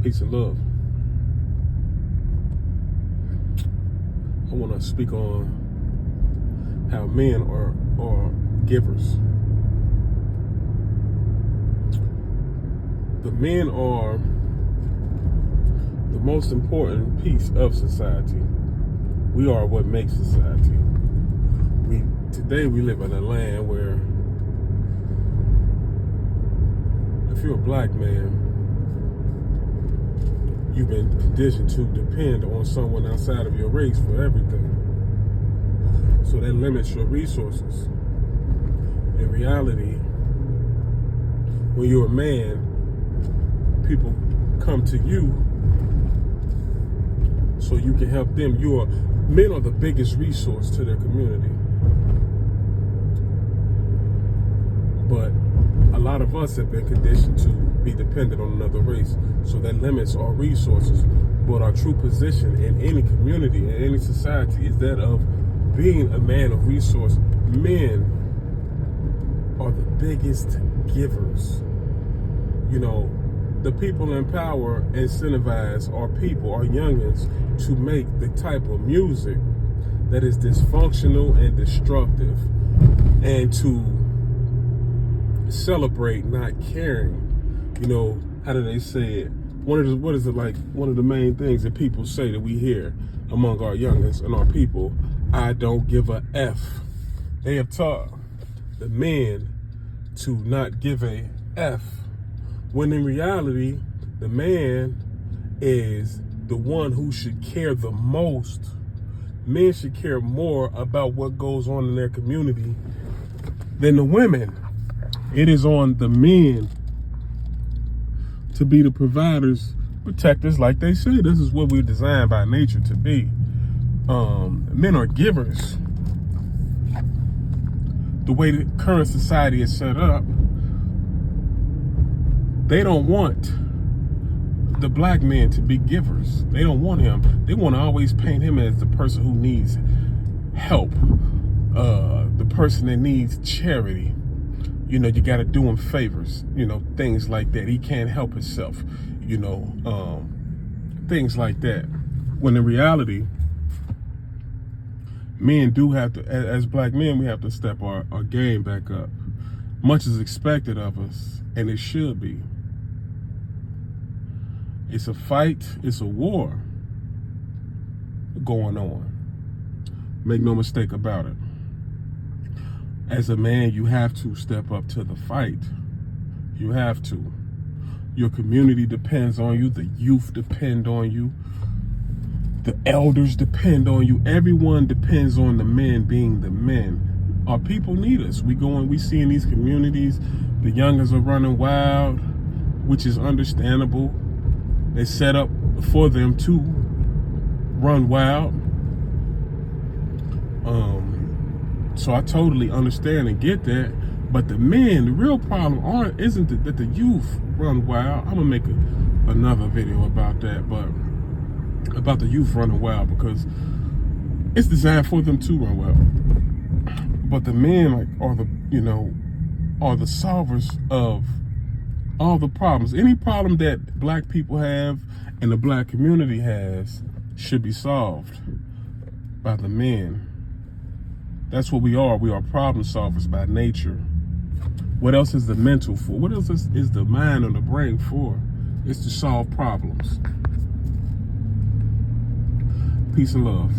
Peace and love. I want to speak on how men are givers. The men are the most important piece of society. We are what makes society. Today we live in a land where if you're a black man, you've been conditioned to depend on someone outside of your race for everything. So that limits your resources. In reality, when you're a man, people come to you so you can help them. Men are the biggest resource to their community. But a lot of us have been conditioned to be dependent on another race. So that limits our resources. But our true position in any community, in any society, is that of being a man of resource. Men are the biggest givers. You know, the people in power incentivize our people, our youngins, to make the type of music that is dysfunctional and destructive, and to celebrate not caring. You know, how do they say it? One of the main things that people say that we hear among our youngins and our people, I don't give a F. They have taught the men to not give a F, when in reality, the man is the one who should care the most. Men should care more about what goes on in their community than the women. It is on the men to be the providers, protectors, like they say. This is what we're designed by nature to be. Men are givers. The way the current society is set up, they don't want the black man to be givers. They don't want him. They want to always paint him as the person who needs help, the person that needs charity. You know, you got to do him favors, you know, things like that. He can't help himself, you know, things like that. When in reality, men do have to, as black men, we have to step our game back up. Much is expected of us, and it should be. It's a fight, it's a war going on. Make no mistake about it. As a man, you have to step up to the fight. You have to. Your community depends on you. The youth depend on you. The elders depend on you. Everyone depends on the men being the men. Our people need us. We see in these communities, the youngers are running wild, which is understandable. They set up for them to run wild. So I totally understand and get that. But the men, the real problem isn't that the youth run wild. I'm gonna make another video about that, but about the youth running wild, because it's designed for them to run wild. But the men are the solvers of all the problems. Any problem that black people have and the black community has should be solved by the men. That's what we are. We are problem solvers by nature. What else is the mental for? What else is the mind or the brain for? It's to solve problems. Peace and love.